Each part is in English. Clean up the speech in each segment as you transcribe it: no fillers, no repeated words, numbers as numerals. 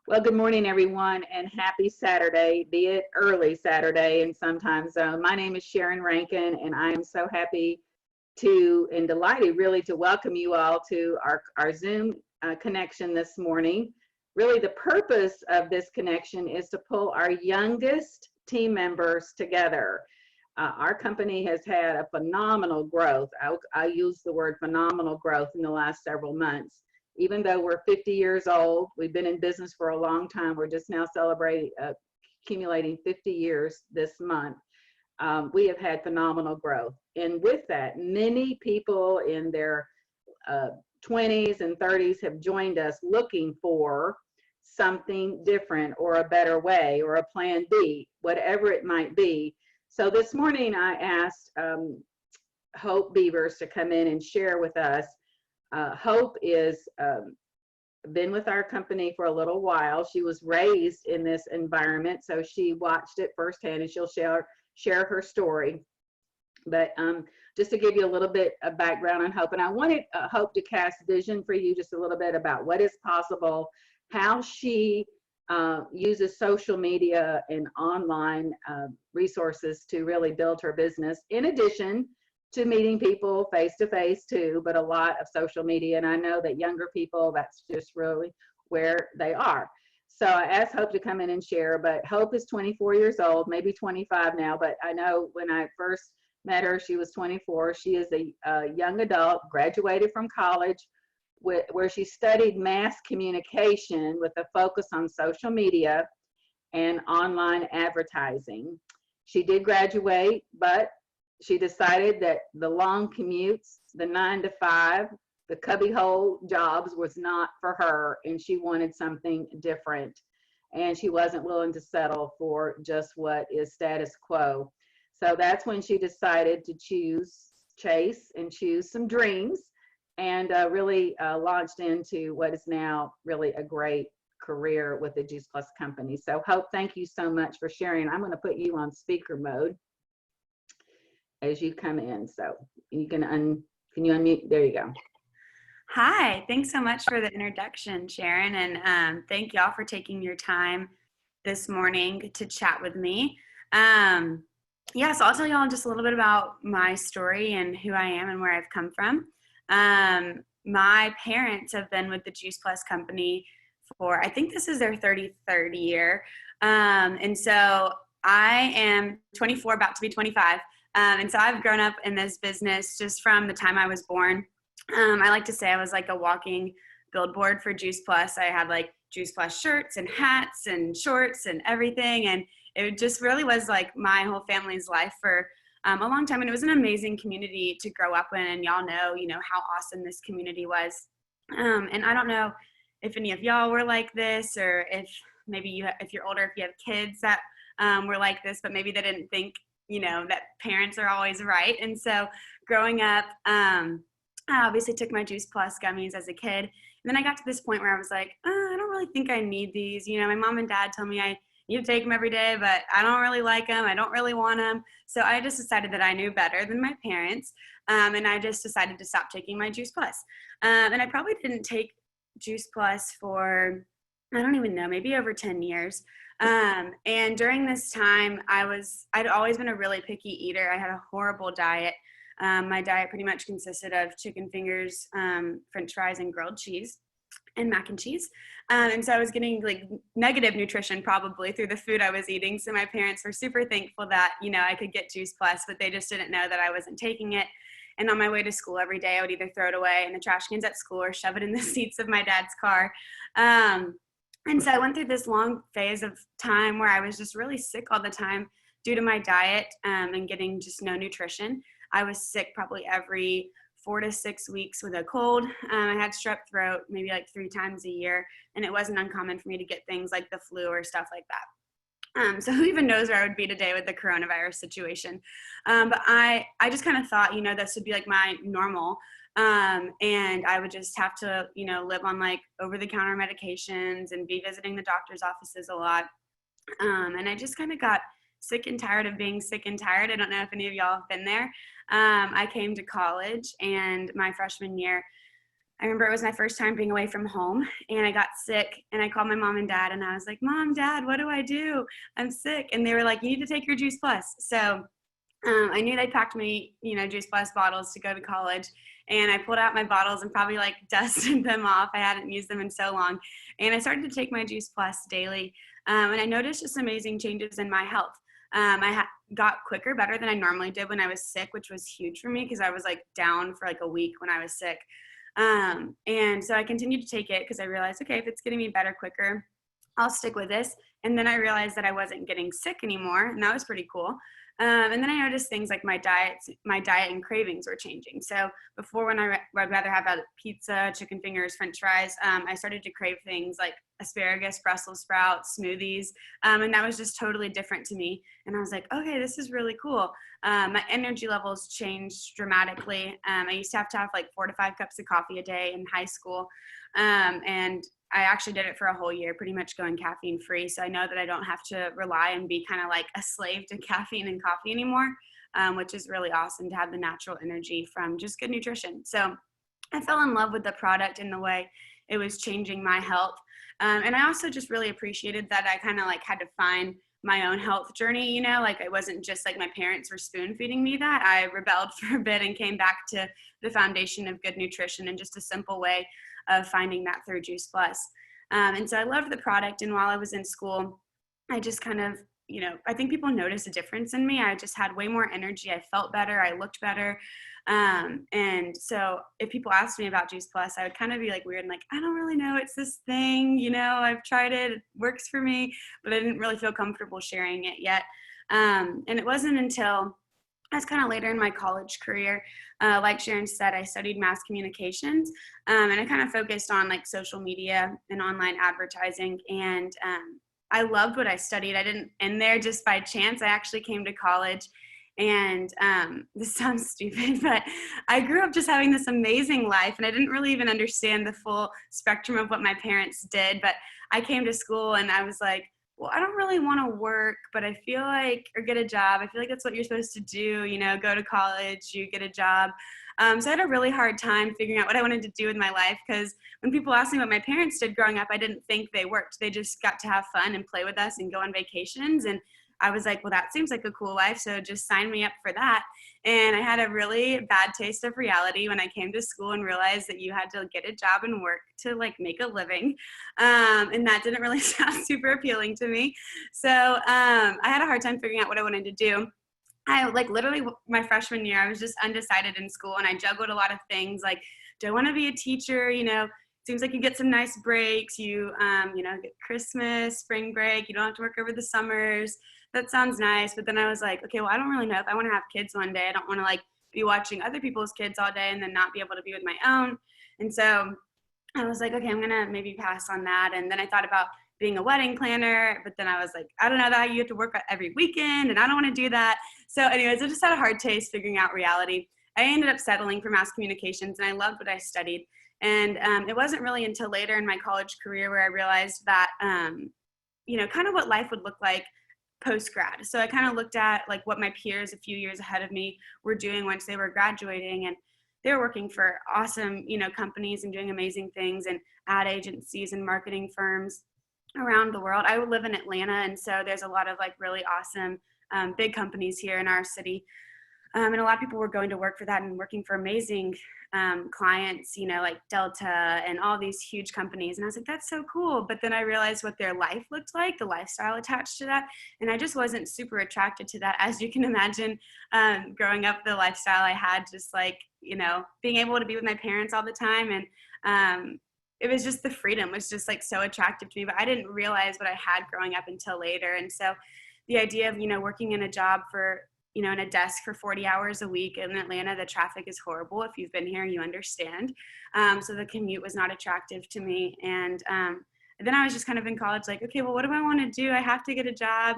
Well, good morning, everyone, and happy Saturday, be it early Saturday in some time zone. My name is Sharon Rankin, and I am so happy and delighted really to welcome you all to our Zoom connection this morning. Really, the purpose of this connection is to pull our youngest team members together. Our company has had a phenomenal growth. I use the word phenomenal growth in the last several months. Even though we're 50 years old, we've been in business for a long time. We're just now celebrating, accumulating 50 years this month. We have had phenomenal growth. And with that, many people in their 20s and 30s have joined us looking for something different or a better way or a plan B, whatever it might be. So this morning I asked Hope Beavers to come in and share with us. Hope is been with our company for a little while. She was raised in this environment, so she watched it firsthand, and she'll share her story. But just to give you a little bit of background on Hope, and I wanted Hope to cast vision for you just a little bit about what is possible, how she uses social media and online resources to really build her business, in addition to meeting people face to face too, but a lot of social media. And I know that younger people, that's just really where they are. So I asked Hope to come in and share, but Hope is 24 years old, maybe 25 now, but I know when I first met her, she was 24. She is a young adult, graduated from college, where she studied mass communication with a focus on social media and online advertising. She did graduate, but she decided that the long commutes, the 9 to 5, the cubbyhole jobs was not for her, and she wanted something different. And she wasn't willing to settle for just what is status quo. So that's when she decided to chase some dreams, and really launched into what is now really a great career with the Juice Plus company. So Hope, thank you so much for sharing. I'm going to put you on speaker mode as you come in, so you can you unmute? There you go. Hi, thanks so much for the introduction, Sharon, and thank y'all for taking your time this morning to chat with me. Yeah, so I'll tell y'all just a little bit about my story and who I am and where I've come from. My parents have been with the Juice Plus company for, I think this is their 33rd year, and so I am 24, about to be 25. And so I've grown up in this business just from the time I was born. I like to say I was like a walking billboard for Juice Plus. I had like Juice Plus shirts and hats and shorts and everything. And it just really was like my whole family's life for a long time. And it was an amazing community to grow up in. And y'all know, how awesome this community was. And I don't know if any of y'all were like this, or if maybe if you're older, if you have kids that were like this, but maybe they didn't think that parents are always right. And so growing up, I obviously took my Juice Plus gummies as a kid. And then I got to this point where I was like, I don't really think I need these. My mom and dad tell me I need to take them every day, but I don't really like them. I don't really want them. So I just decided that I knew better than my parents. And I just decided to stop taking my Juice Plus. And I probably didn't take Juice Plus for, I don't even know, maybe over 10 years. And during this time, I'd always been a really picky eater. I had a horrible diet. My diet pretty much consisted of chicken fingers, French fries, and grilled cheese, and mac and cheese. And so I was getting like negative nutrition probably through the food I was eating. So my parents were super thankful that, I could get Juice Plus, but they just didn't know that I wasn't taking it. And on my way to school every day, I would either throw it away in the trash cans at school or shove it in the seats of my dad's car. And so I went through this long phase of time where I was just really sick all the time due to my diet and getting just no nutrition. I was sick probably every 4 to 6 weeks with a cold. I had strep throat maybe like 3 times a year, and it wasn't uncommon for me to get things like the flu or stuff like that. So who even knows where I would be today with the coronavirus situation. But I just kind of thought, this would be like my normal. And I would just have to, live on like over-the-counter medications and be visiting the doctor's offices a lot. And I just kind of got sick and tired of being sick and tired. I don't know if any of y'all have been there. I came to college, and my freshman year, I remember it was my first time being away from home, and I got sick, and I called my mom and dad, and I was like, Mom, Dad, what do I do? I'm sick. And they were like, you need to take your Juice Plus. So I knew they packed me, Juice Plus bottles to go to college. And I pulled out my bottles and probably like dusted them off. I hadn't used them in so long. And I started to take my Juice Plus daily. And I noticed just amazing changes in my health. Got quicker, better than I normally did when I was sick, which was huge for me because I was like down for like a week when I was sick. And so I continued to take it because I realized, okay, if it's getting me better quicker, I'll stick with this. And then I realized that I wasn't getting sick anymore, and that was pretty cool. And then I noticed things like my diet and cravings were changing. So before, when I'd rather have a pizza, chicken fingers, French fries, I started to crave things like asparagus, Brussels sprouts, smoothies, and that was just totally different to me. And I was like, okay, this is really cool. My energy levels changed dramatically. I used to have like 4 to 5 cups of coffee a day in high school, and I actually did it for a whole year, pretty much going caffeine free. So I know that I don't have to rely and be kind of like a slave to caffeine and coffee anymore, which is really awesome to have the natural energy from just good nutrition. So I fell in love with the product and the way it was changing my health. And I also just really appreciated that I kind of like had to find my own health journey, like it wasn't just like my parents were spoon feeding me that. I rebelled for a bit and came back to the foundation of good nutrition and just a simple way of finding that through Juice Plus. And so I loved the product. And while I was in school, I just kind of, I think people noticed a difference in me. I just had way more energy. I felt better. I looked better. And so if people asked me about Juice Plus, I would kind of be like weird and like, I don't really know. It's this thing, I've tried it. It works for me, but I didn't really feel comfortable sharing it yet. And it wasn't until I was kind of later in my college career. Like Sharon said, I studied mass communications, and I kind of focused on like social media and online advertising. And I loved what I studied. I didn't end there just by chance. I actually came to college, and this sounds stupid, but I grew up just having this amazing life, and I didn't really even understand the full spectrum of what my parents did. But I came to school, and I was like, well, I don't really want to work, but I feel like, or get a job. I feel like that's what you're supposed to do, go to college, you get a job. So I had a really hard time figuring out what I wanted to do with my life, because when people asked me what my parents did growing up, I didn't think they worked. They just got to have fun and play with us and go on vacations. And I was like, well, that seems like a cool life, so just sign me up for that. And I had a really bad taste of reality when I came to school and realized that you had to get a job and work to like make a living. And that didn't really sound super appealing to me. So I had a hard time figuring out what I wanted to do. I like literally my freshman year, I was just undecided in school, and I juggled a lot of things like, do I want to be a teacher? Seems like you get some nice breaks. You get Christmas, spring break. You don't have to work over the summers. That sounds nice. But then I was like, okay, well, I don't really know if I want to have kids one day. I don't want to like be watching other people's kids all day and then not be able to be with my own. And so I was like, okay, I'm going to maybe pass on that. And then I thought about being a wedding planner, but then I was like, I don't know that you have to work every weekend, and I don't want to do that. So anyways, I just had a hard taste figuring out reality. I ended up settling for mass communications, and I loved what I studied. And it wasn't really until later in my college career where I realized that, kind of what life would look like post-grad. So I kind of looked at like what my peers a few years ahead of me were doing once they were graduating, and they were working for awesome, companies and doing amazing things, and ad agencies and marketing firms around the world. I live in Atlanta, and so there's a lot of like really awesome big companies here in our city. And a lot of people were going to work for that and working for amazing clients, like Delta and all these huge companies. And I was like, that's so cool. But then I realized what their life looked like, the lifestyle attached to that. And I just wasn't super attracted to that. As you can imagine, growing up, the lifestyle I had, just like, being able to be with my parents all the time. And it was just the freedom was just like so attractive to me. But I didn't realize what I had growing up until later. And so the idea of, working in a job for, in a desk for 40 hours a week in Atlanta, the traffic is horrible. If you've been here, you understand. So the commute was not attractive to me. And then I was just kind of in college, like, okay, well, what do I want to do? I have to get a job.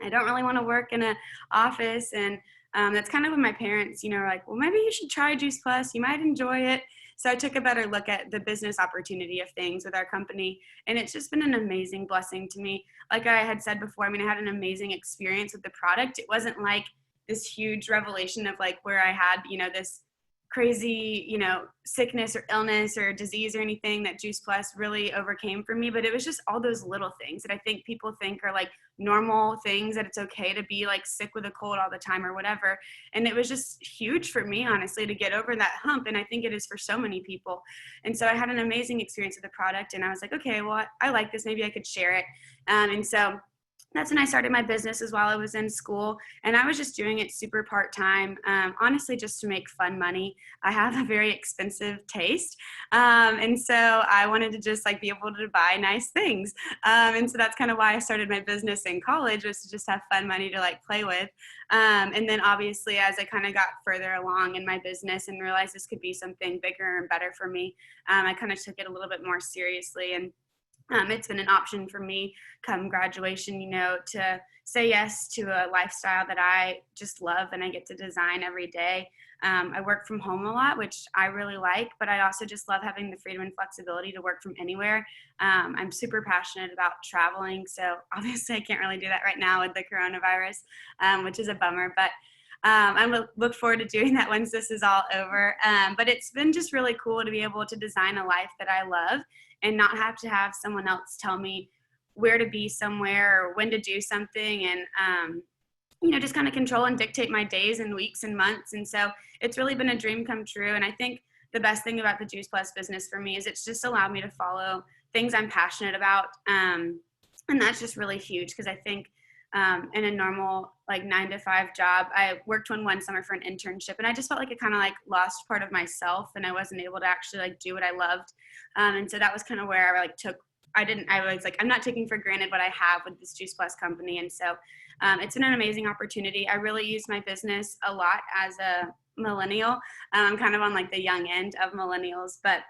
I don't really want to work in an office. And that's kind of when my parents, were like, well, maybe you should try Juice Plus. You might enjoy it. So I took a better look at the business opportunity of things with our company. And it's just been an amazing blessing to me. Like I had said before, I had an amazing experience with the product. It wasn't like this huge revelation of like where I had, this crazy, sickness or illness or disease or anything that Juice Plus really overcame for me. But it was just all those little things that I think people think are like normal things, that it's okay to be like sick with a cold all the time or whatever. And it was just huge for me, honestly, to get over that hump. And I think it is for so many people. And so I had an amazing experience with the product, and I was like, okay, well, I like this. Maybe I could share it. And so that's when I started my business, as while I was in school, and I was just doing it super part-time, honestly, just to make fun money. I have a very expensive taste, and so I wanted to just like be able to buy nice things, and so that's kind of why I started my business in college, was to just have fun money to like play with. And then obviously, as I kind of got further along in my business and realized this could be something bigger and better for me, I kind of took it a little bit more seriously. And it's been an option for me come graduation, to say yes to a lifestyle that I just love and I get to design every day. I work from home a lot, which I really like, but I also just love having the freedom and flexibility to work from anywhere. I'm super passionate about traveling, so obviously I can't really do that right now with the coronavirus, which is a bummer, but I look forward to doing that once this is all over. But it's been just really cool to be able to design a life that I love and not have to have someone else tell me where to be somewhere or when to do something, and just kind of control and dictate my days and weeks and months. And so it's really been a dream come true. And I think the best thing about the Juice Plus business for me is it's just allowed me to follow things I'm passionate about. And that's just really huge, because I think in a normal like 9-to-5 job, I worked one summer for an internship, and I just felt like it kind of like lost part of myself, and I wasn't able to actually like do what I loved. And so that was kind of where I like I was like, I'm not taking for granted what I have with this Juice Plus company. And so it's been an amazing opportunity. I really use my business a lot as a millennial. I'm kind of on like the young end of millennials, but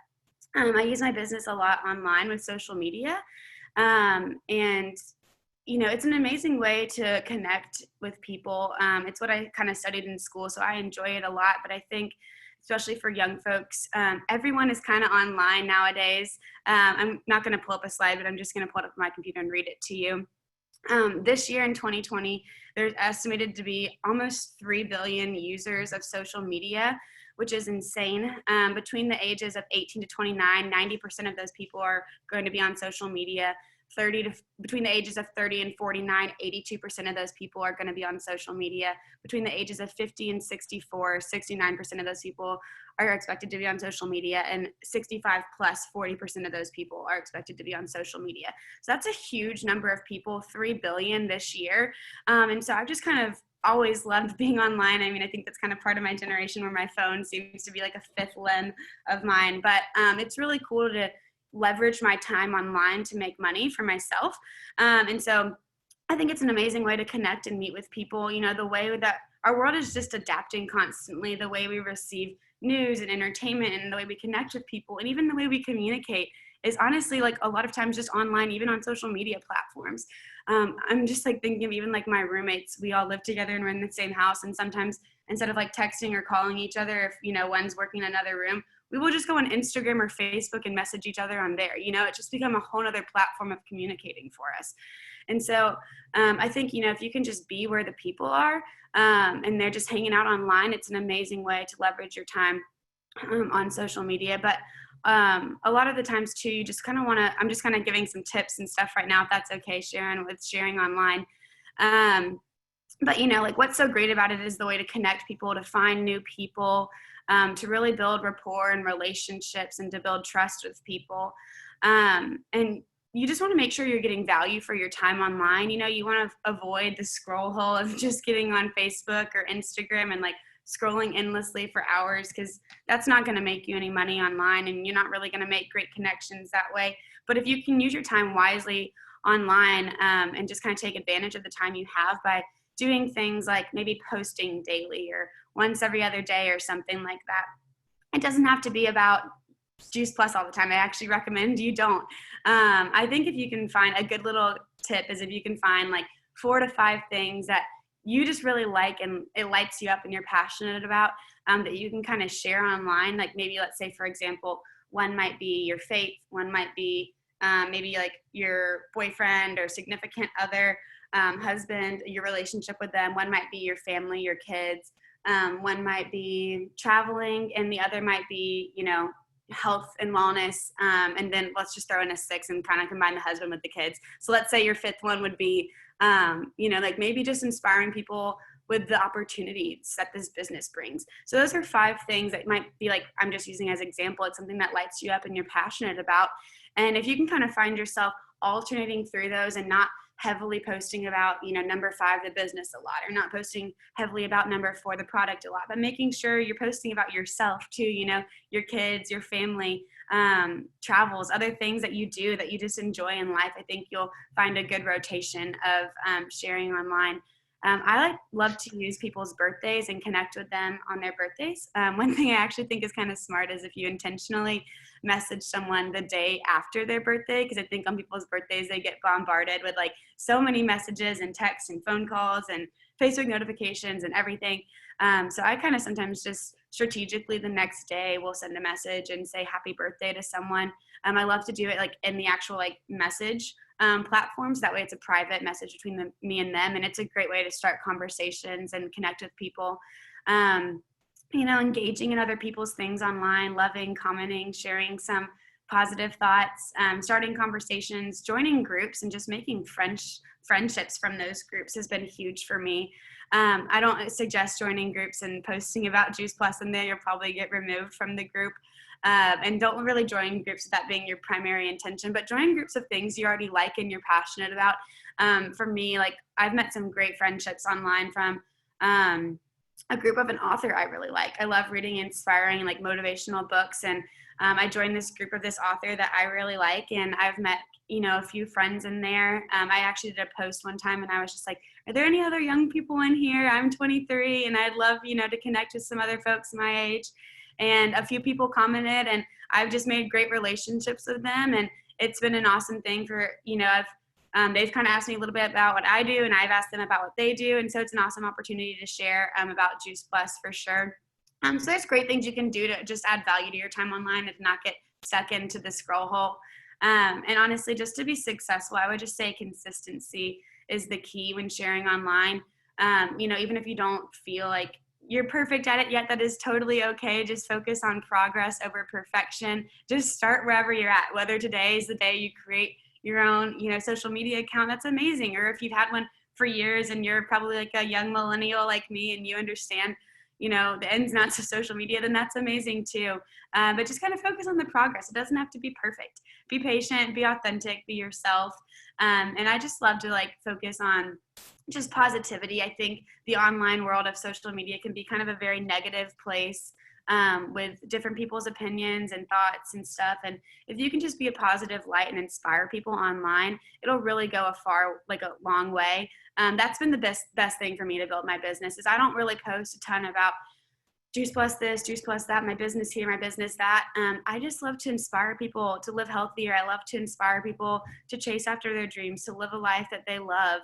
I use my business a lot online with social media. And it's an amazing way to connect with people. It's what I kind of studied in school, so I enjoy it a lot. But I think, especially for young folks, everyone is kind of online nowadays. I'm not going to pull up a slide, but I'm just going to pull it up on my computer and read it to you. This year in 2020, there's estimated to be almost 3 billion users of social media, which is insane. Between the ages of 18 to 29, 90% of those people are going to be on social media. Between the ages of 30 and 49, 82% of those people are going to be on social media. Between the ages of 50 and 64, 69% of those people are expected to be on social media, and 65 plus 40% of those people are expected to be on social media. So that's a huge number of people, 3 billion this year. And so I've just kind of always loved being online. I mean, I think that's kind of part of my generation, where my phone seems to be like a fifth limb of mine, but it's really cool to leverage my time online to make money for myself. And so I think it's an amazing way to connect and meet with people. The way that our world is just adapting constantly, the way we receive news and entertainment and the way we connect with people and even the way we communicate is honestly like a lot of times just online, even on social media platforms. I'm just like thinking of even like my roommates. We all live together and we're in the same house, and sometimes instead of like texting or calling each other, if one's working in another room, we will just go on Instagram or Facebook and message each other on there. It's just become a whole other platform of communicating for us. And so I think, if you can just be where the people are and they're just hanging out online, it's an amazing way to leverage your time on social media. But a lot of the times too, you just kind of I'm just kind of giving some tips and stuff right now, if that's okay, Sharon, with sharing online. But like what's so great about it is the way to connect people, to find new people, to really build rapport and relationships, and to build trust with people. And you just want to make sure you're getting value for your time online. You want to avoid the scroll hole of just getting on Facebook or Instagram and like scrolling endlessly for hours, because that's not going to make you any money online, and you're not really going to make great connections that way. But if you can use your time wisely online and just kind of take advantage of the time you have by doing things like maybe posting daily or once every other day or something like that. It doesn't have to be about Juice Plus all the time. I actually recommend you don't. I think if you can find a good little tip is if you can find like 4 to 5 things that you just really like and it lights you up and you're passionate about, that you can kind of share online. Like maybe, let's say, for example, one might be your faith, one might be maybe like your boyfriend or significant other, husband, your relationship with them. One might be your family, your kids. One might be traveling, and the other might be, health and wellness. And then let's just throw in a sixth and kind of combine the husband with the kids. So let's say your fifth one would be, like maybe just inspiring people with the opportunities that this business brings. So those are 5 things that might be like, I'm just using as example. It's something that lights you up and you're passionate about. And if you can kind of find yourself alternating through those and not heavily posting about, number 5, the business a lot, or not posting heavily about number 4, the product a lot, but making sure you're posting about yourself too, your kids, your family, travels, other things that you do that you just enjoy in life. I think you'll find a good rotation of sharing online. I love to use people's birthdays and connect with them on their birthdays. One thing I actually think is kind of smart is if you intentionally message someone the day after their birthday, because I think on people's birthdays they get bombarded with like so many messages and texts and phone calls and Facebook notifications and everything. So I kind of sometimes just strategically the next day will send a message and say happy birthday to someone. I love to do it like in the actual like message platforms. That way it's a private message between me and them. And it's a great way to start conversations and connect with people. Engaging in other people's things online, loving, commenting, sharing some positive thoughts, starting conversations, joining groups, and just making friendships from those groups has been huge for me. I don't suggest joining groups and posting about Juice Plus in there. You'll probably get removed from the group. And don't really join groups with that being your primary intention, but join groups of things you already like and you're passionate about. For me, like I've met some great friendships online from a group of an author I really like. I love reading inspiring like motivational books, and I joined this group of this author that I really like, and I've met a few friends in there. I actually did a post one time and I was just like, are there any other young people in here? I'm 23 and I'd love to connect with some other folks my age. And a few people commented, and I've just made great relationships with them, and it's been an awesome thing for they've kind of asked me a little bit about what I do, and I've asked them about what they do, and so it's an awesome opportunity to share about Juice Plus for sure. So there's great things you can do to just add value to your time online and not get stuck into the scroll hole. And honestly, just to be successful, I would just say consistency is the key when sharing online. Even if you don't feel like you're perfect at it yet, that is totally okay. Just focus on progress over perfection. Just start wherever you're at. Whether today is the day you create your own, social media account, that's amazing. Or if you've had one for years and you're probably like a young millennial like me and you understand, the ins and outs of social media, then that's amazing too. But just kind of focus on the progress. It doesn't have to be perfect. Be patient, be authentic, be yourself. And I just love to like focus on just positivity. I think the online world of social media can be kind of a very negative place with different people's opinions and thoughts and stuff. And if you can just be a positive light and inspire people online, it'll really go a long way. That's been the best thing for me to build my business is I don't really post a ton about Juice Plus this, Juice Plus that, my business here, my business that. I just love to inspire people to live healthier. I love to inspire people to chase after their dreams, to live a life that they love.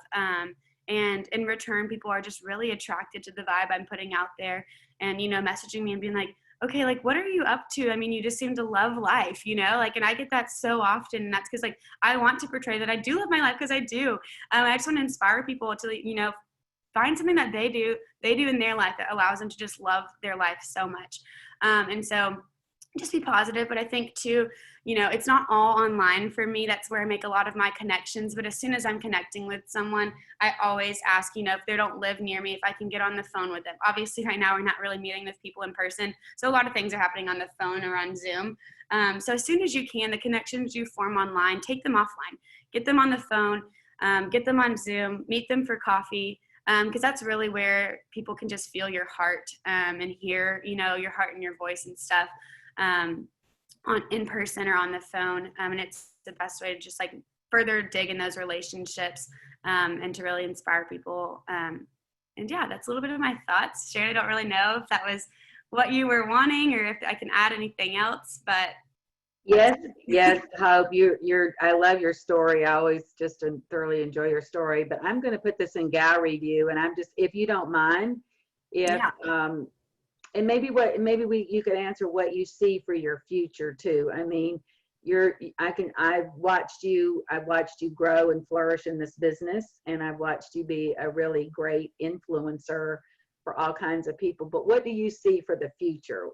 And in return, people are just really attracted to the vibe I'm putting out there and, messaging me and being like, okay, like, what are you up to? I mean, you just seem to love life, and I get that so often. And that's because like, I want to portray that I do love my life because I do. I just want to inspire people to, find something that they do in their life that allows them to just love their life so much. And so just be positive. But I think too, it's not all online for me. That's where I make a lot of my connections. But as soon as I'm connecting with someone, I always ask, if they don't live near me, if I can get on the phone with them. Obviously right now we're not really meeting with people in person. So a lot of things are happening on the phone or on Zoom. So as soon as you can, the connections you form online, take them offline, get them on the phone, get them on Zoom, meet them for coffee. Because that's really where people can just feel your heart and hear, your heart and your voice and stuff in person or on the phone. And it's the best way to just like further dig in those relationships and to really inspire people. And yeah, that's a little bit of my thoughts. Sharon, I don't really know if that was what you were wanting or if I can add anything else, but. Yes, Hope, I love your story. I always just thoroughly enjoy your story, but I'm going to put this in gallery view, and I'm just, if you don't mind, and maybe you could answer what you see for your future too. I mean, I've watched you grow and flourish in this business, and I've watched you be a really great influencer for all kinds of people. But what do you see for the future?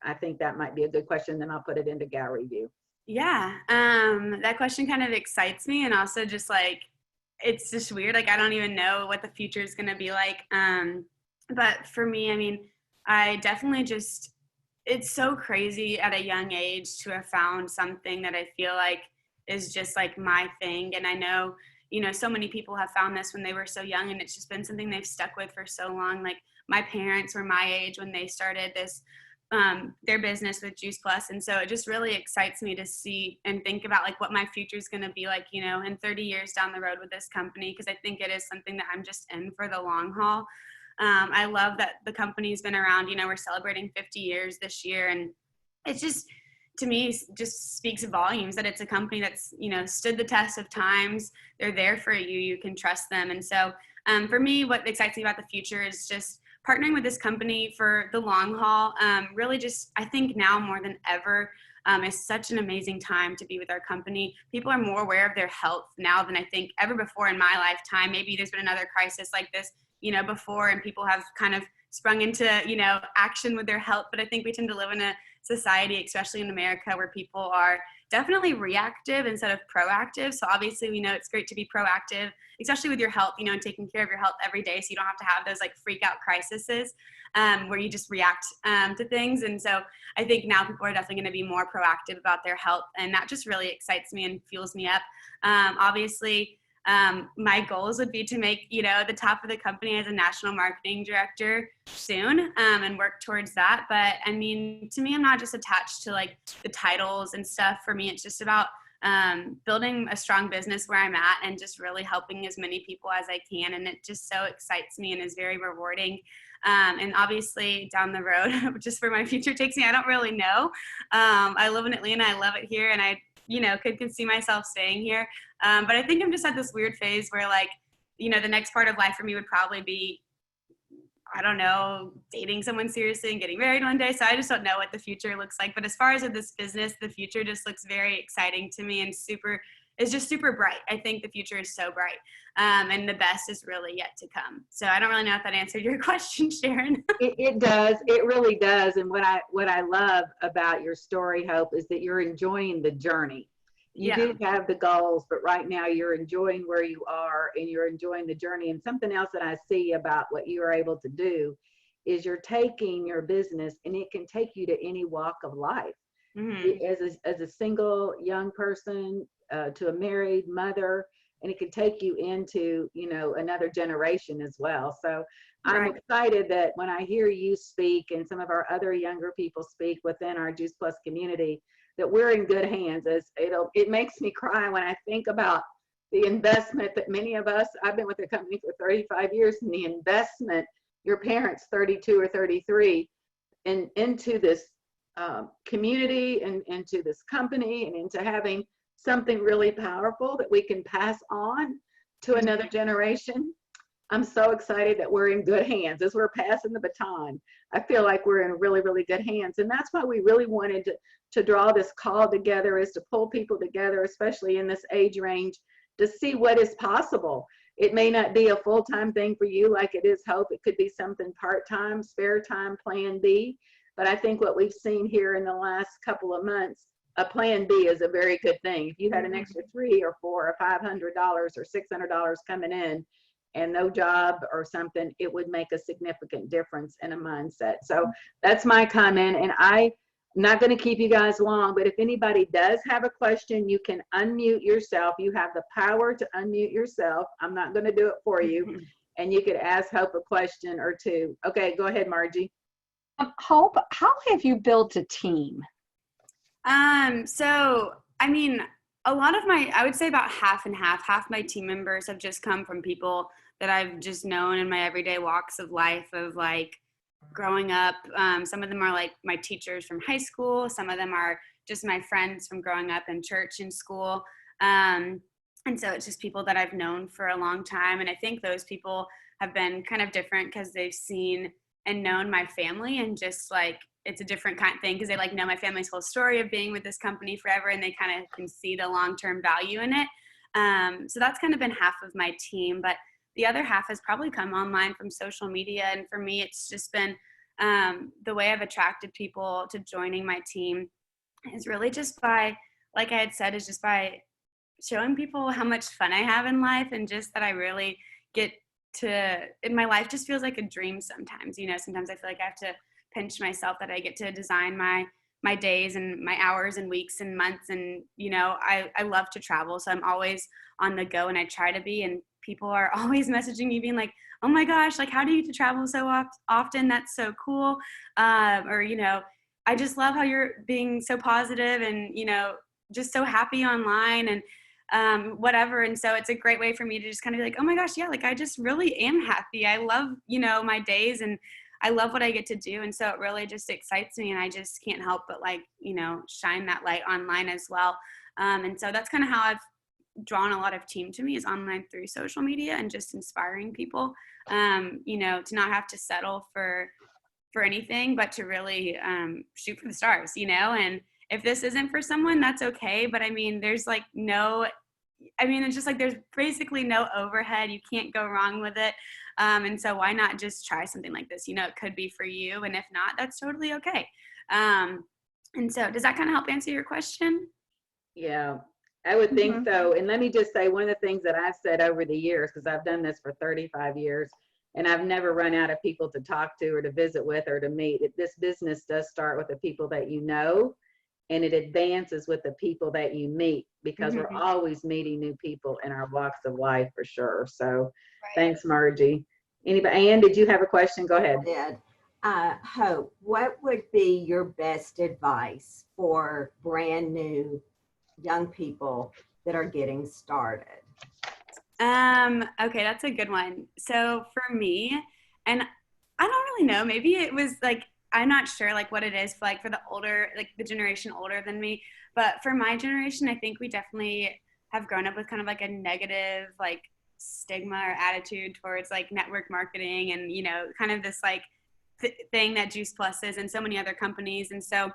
I think that might be a good question. Then I'll put it into gallery view. Yeah, that question kind of excites me, and also just like, it's just weird. Like, I don't even know what the future is going to be like. But for me, I mean, I definitely just, it's so crazy at a young age to have found something that I feel like is just like my thing. And I know, you know, so many people have found this when they were so young, and it's just been something they've stuck with for so long. Like, my parents were my age when they started this their business with Juice Plus. And so it just really excites me to see and think about like what my future is going to be like, you know, in 30 years down the road with this company, because I think it is something that I'm just in for the long haul. I love that the company's been around, you know, we're celebrating 50 years this year. And it's just, to me, just speaks volumes that it's a company that's, you know, stood the test of times. They're there for you. You can trust them. And so for me, what excites me about the future is just partnering with this company for the long haul. Really just, I think now more than ever, is such an amazing time to be with our company. People are more aware of their health now than I think ever before in my lifetime. Maybe there's been another crisis like this, you know, before, and people have kind of sprung into, you know, action with their health. But I think we tend to live in a society, especially in America, where people are definitely reactive instead of proactive. So obviously we know it's great to be proactive, especially with your health, you know, and taking care of your health every day, so you don't have to have those like freak out crises where you just react to things. And so I think now people are definitely going to be more proactive about their health, and that just really excites me and fuels me up. Obviously, my goals would be to make, you know, the top of the company as a national marketing director soon, and work towards that. But I mean, to me, I'm not just attached to like the titles and stuff. For me, it's just about building a strong business where I'm at and just really helping as many people as I can. And it just so excites me and is very rewarding. And obviously down the road, just where my future takes me, I don't really know. I live in Atlanta. I love it here. And I, you know, could see myself staying here. But I think I'm just at this weird phase where, like, you know, the next part of life for me would probably be, I don't know, dating someone seriously and getting married one day. So I just don't know what the future looks like. But as far as with this business, the future just looks very exciting to me, and it's just super bright. I think the future is so bright. And the best is really yet to come. So I don't really know if that answered your question, Sharon. It does. It really does. And what I love about your story, Hope, is that you're enjoying the journey. You do have the goals, but right now you're enjoying where you are and you're enjoying the journey. And something else that I see about what you are able to do is you're taking your business, and it can take you to any walk of life. Mm-hmm. As a single young person, to a married mother, and it can take you into, you know, another generation as well. So I'm excited that when I hear you speak and some of our other younger people speak within our Juice Plus community, that we're in good hands. It makes me cry when I think about the investment that many of us, I've been with the company for 35 years, and the investment your parents, 32 or 33, into this community and into this company and into having something really powerful that we can pass on to another generation. I'm so excited that we're in good hands as we're passing the baton. I feel like we're in really, really good hands. And that's why we really wanted to draw this call together, is to pull people together, especially in this age range, to see what is possible. It may not be a full-time thing for you like it is Hope. It could be something part-time, spare time, plan B. But I think what we've seen here in the last couple of months, a plan B is a very good thing. If you had an extra $300 or $400 or $500 or $600 coming in and no job or something, it would make a significant difference in a mindset. So that's my comment. And I'm not going to keep you guys long, but if anybody does have a question, you can unmute yourself. You have the power to unmute yourself. I'm not going to do it for you. And you could ask Hope a question or two. Okay, go ahead, Margie. Hope, how have you built a team? So, I mean, a lot of I would say about half and half. Half my team members have just come from people that I've just known in my everyday walks of life, of like growing up. Some of them are like my teachers from high school. Some of them are just my friends from growing up in church and school. And so it's just people that I've known for a long time. And I think those people have been kind of different because they've seen and known my family, and just like, it's a different kind of thing because they like know my family's whole story of being with this company forever, and they kind of can see the long-term value in it. So that's kind of been half of my team. But the other half has probably come online from social media. And for me, it's just been the way I've attracted people to joining my team is really just by, like I had said, is just by showing people how much fun I have in life, and just that I really get to, and my life just feels like a dream sometimes. Sometimes I feel like I have to pinch myself that I get to design my days and my hours and weeks and months. And, I love to travel. So I'm always on the go, and I try to be, and people are always messaging me being like, oh my gosh, like, how do you get to travel so often? That's so cool. Or, I just love how you're being so positive and, just so happy online and whatever. And so it's a great way for me to just kind of be like, oh my gosh, yeah, like I just really am happy. I love, my days, and I love what I get to do. And so it really just excites me, and I just can't help but shine that light online as well. And so that's kind of how I've drawn a lot of team to me, is online through social media and just inspiring people, to not have to settle for anything, but to really shoot for the stars, and if this isn't for someone, that's okay. But there's it's just like there's basically no overhead. You can't go wrong with it. And so why not just try something like this? It could be for you. And if not, that's totally okay. And so does that kind of help answer your question? Yeah, I would think so. And let me just say, one of the things that I've said over the years, because I've done this for 35 years, and I've never run out of people to talk to or to visit with or to meet. This business does start with the people that you know, and it advances with the people that you meet, because we're always meeting new people in our walks of life, for sure. So thanks, Margie. Anybody? Ann, did you have a question? Go ahead. I did. Hope, what would be your best advice for brand new young people that are getting started? Okay, that's a good one. So for me, and I don't really know, maybe it was like, I'm not sure like what it is like for the older, like the generation older than me, but for my generation, I think we definitely have grown up with kind of like a negative like stigma or attitude towards like network marketing and, kind of this like thing that Juice Plus is and so many other companies. And so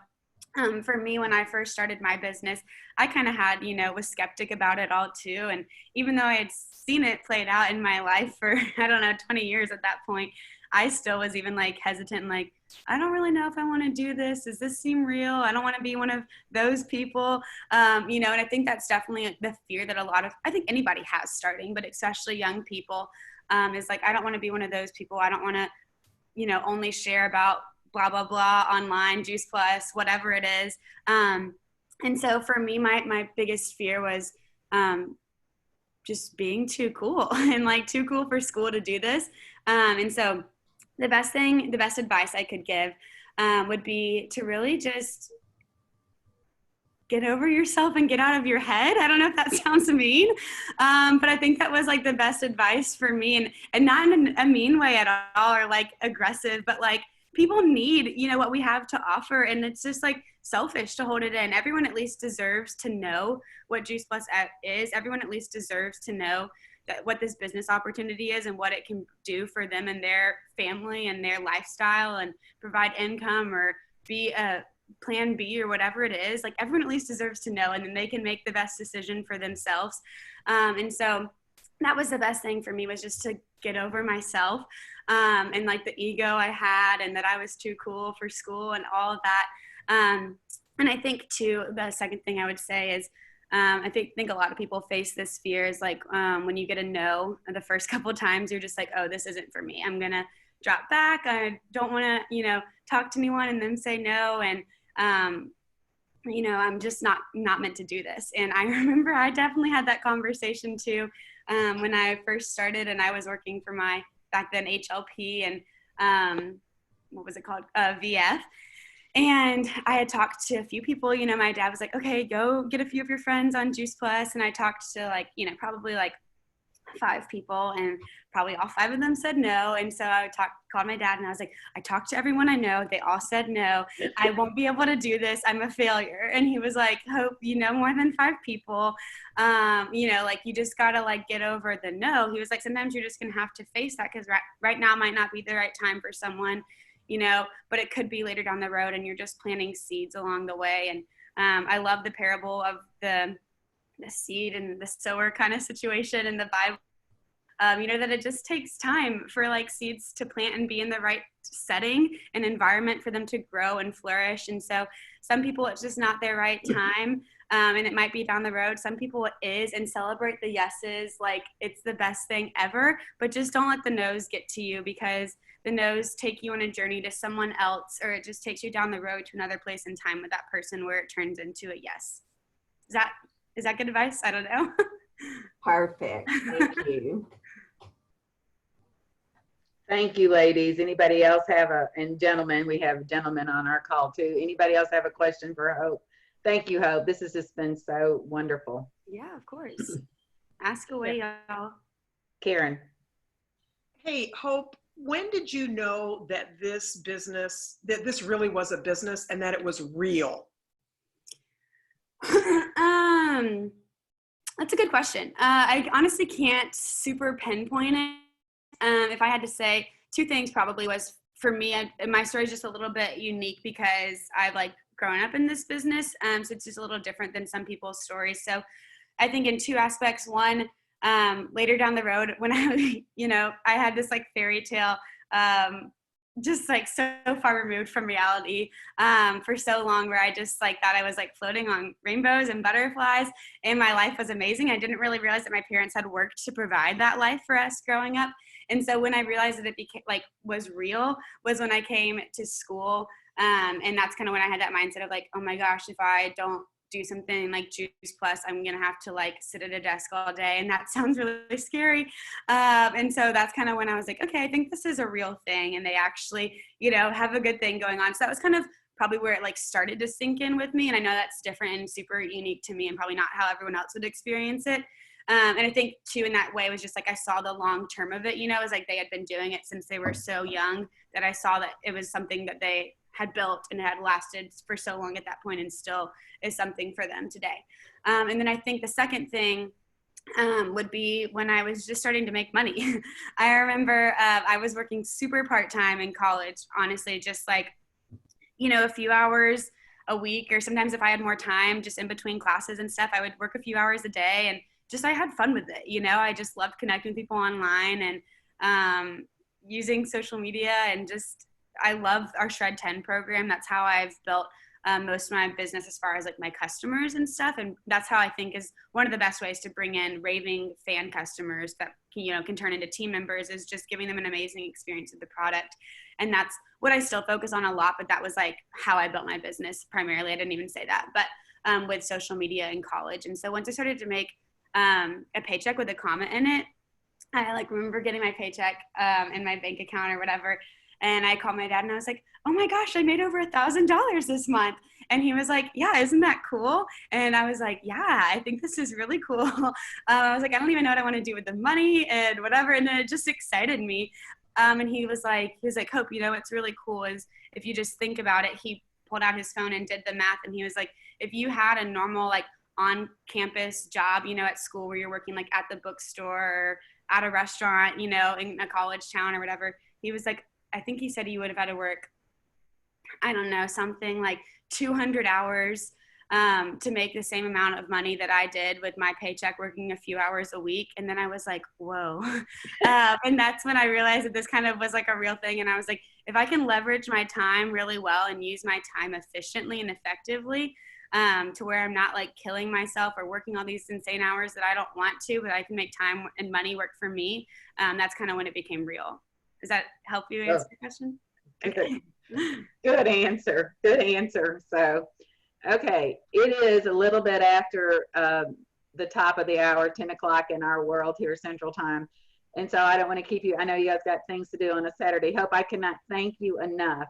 for me, when I first started my business, I kind of had, was skeptic about it all too. And even though I had seen it played out in my life for, I don't know, 20 years at that point, I still was even like hesitant, like, I don't really know if I want to do this. Does this seem real? I don't want to be one of those people, and I think that's definitely the fear that I think anybody has starting, but especially young people, is like, I don't want to be one of those people. I don't want to, only share about blah, blah, blah online, Juice Plus, whatever it is. And so for me, my biggest fear was just being too cool and like too cool for school to do this. And so the best advice I could give would be to really just get over yourself and get out of your head. I don't know if that sounds mean, but I think that was like the best advice for me, and not in a mean way at all or like aggressive, but like people need, what we have to offer. And it's just like selfish to hold it in. Everyone at least deserves to know what Juice Plus is. Everyone at least deserves to know that what this business opportunity is and what it can do for them and their family and their lifestyle and provide income or be a plan B or whatever it is. Like everyone at least deserves to know, and then they can make the best decision for themselves. And so that was the best thing for me, was just to get over myself and like the ego I had and that I was too cool for school and all of that. And I think too, the second thing I would say is I think a lot of people face this fear is like when you get a no the first couple of times, you're just like, oh, this isn't for me. I'm going to drop back. I don't want to, talk to anyone and then say no. And, I'm just not meant to do this. And I remember I definitely had that conversation too when I first started, and I was working for my back then HLP and what was it called? VF. And I had talked to a few people, my dad was like, okay, go get a few of your friends on Juice Plus. And I talked to like, probably like 5 people, and probably all 5 of them said no. And so I called my dad and I was like, I talked to everyone I know. They all said no. I won't be able to do this. I'm a failure. And he was like, Hope, more than 5 people, like you just got to like get over the no. He was like, sometimes you're just going to have to face that, because right now might not be the right time for someone, but it could be later down the road, and you're just planting seeds along the way. And I love the parable of the seed and the sower kind of situation in the Bible. you know, that it just takes time for like seeds to plant and be in the right setting and environment for them to grow and flourish. And so some people, it's just not their right time. And it might be down the road. Some people it is, and celebrate the yeses like it's the best thing ever, but just don't let the no's get to you, because the no's take you on a journey to someone else, or it just takes you down the road to another place in time with that person where it turns into a yes. Is that good advice? I don't know. Perfect. Thank you. Thank you, ladies. Anybody else have and gentlemen, we have gentlemen on our call too. Anybody else have a question for Hope? Thank you, Hope. This has just been so wonderful. Yeah, of course. Ask away, y'all. Karen. Hey, Hope, when did you know that this really was a business and that it was real? That's a good question. I honestly can't super pinpoint it. If I had to say, two things probably was, for me, my story is just a little bit unique because I've like grown up in this business. So it's just a little different than some people's stories. So I think in two aspects. One, later down the road when I had this like fairy tale, just like so far removed from reality for so long, where I just like thought I was like floating on rainbows and butterflies and my life was amazing. I didn't really realize that my parents had worked to provide that life for us growing up. And so when I realized that it became like was real was when I came to school. And that's kind of when I had that mindset of like, oh my gosh, if I don't do something like Juice Plus, I'm going to have to like sit at a desk all day. And that sounds really scary. And so that's kind of when I was like, okay, I think this is a real thing. And they actually, have a good thing going on. So that was kind of probably where it like started to sink in with me. And I know that's different and super unique to me and probably not how everyone else would experience it. And I think too, in that way, was just like, I saw the long term of it, it was like they had been doing it since they were so young, that I saw that it was something that they had built and had lasted for so long at that point and still is something for them today. And then I think the second thing would be when I was just starting to make money. I remember I was working super part-time in college, honestly, just like, a few hours a week, or sometimes if I had more time just in between classes and stuff, I would work a few hours a day, and just I had fun with it. I just loved connecting with people online and using social media, and just I love our Shred 10 program. That's how I've built most of my business as far as like my customers and stuff. And that's how I think is one of the best ways to bring in raving fan customers that can turn into team members, is just giving them an amazing experience with the product. And that's what I still focus on a lot, but that was like how I built my business primarily. I didn't even say that, but with social media in college. And so once I started to make a paycheck with a comment in it, I like remember getting my paycheck in my bank account or whatever. And I called my dad and I was like, oh my gosh, I made over $1,000 this month. And he was like, yeah, isn't that cool? And I was like, yeah, I think this is really cool. I was like, I don't even know what I want to do with the money and whatever. And then it just excited me. And he was like, Hope, what's really cool is if you just think about it. He pulled out his phone and did the math. And he was like, if you had a normal like on-campus job, at school where you're working like at the bookstore or at a restaurant, in a college town or whatever, he was like, I think he said he would have had to work, I don't know, something like 200 hours to make the same amount of money that I did with my paycheck working a few hours a week. And then I was like, whoa. And that's when I realized that this kind of was like a real thing. And I was like, if I can leverage my time really well and use my time efficiently and effectively to where I'm not like killing myself or working all these insane hours that I don't want to, but I can make time and money work for me, that's kind of when it became real. Does that help you answer your question? Okay. Good answer. Good answer. So, okay, it is a little bit after the top of the hour, 10 o'clock in our world here, Central Time. And so I don't want to keep you. I know you guys got things to do on a Saturday. Hope I cannot thank you enough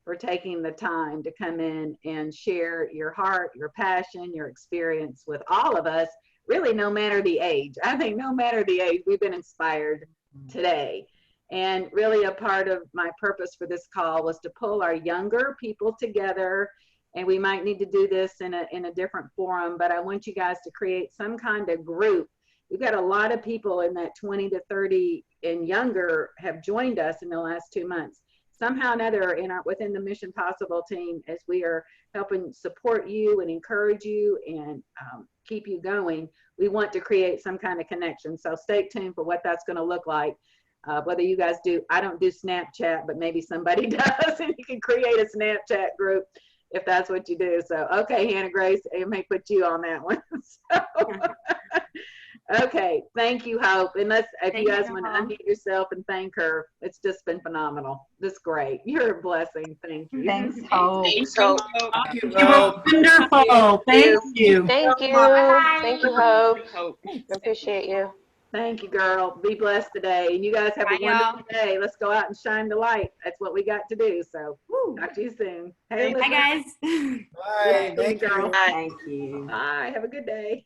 for taking the time to come in and share your heart, your passion, your experience with all of us, really no matter the age. I think no matter the age, we've been inspired today. And really a part of my purpose for this call was to pull our younger people together. And we might need to do this in a different forum, but I want you guys to create some kind of group. We've got a lot of people in that 20 to 30 and younger have joined us in the last 2 months. Somehow or another within the Mission Possible team, as we are helping support you and encourage you and keep you going, we want to create some kind of connection. So stay tuned for what that's going to look like. Whether you guys do, I don't do Snapchat, but maybe somebody does, and you can create a Snapchat group if that's what you do. So, okay, Hannah Grace, I may put you on that one. So, okay, thank you, Hope. And if you guys want to unmute yourself and thank her, it's just been phenomenal. This is great. You're a blessing. Thank you. Thanks, Hope. Thanks, Hope. Thank you, wonderful. Thank you. Thank you. Thank you, Hope. Appreciate you. Thank you, girl. Be blessed today. And you guys have Bye, a wonderful day. Let's go out and shine the light. That's what we got to do. So, talk to you soon. Hey, Hi, guys. Bye. Thank you. girl. Thank you. Bye. Have a good day.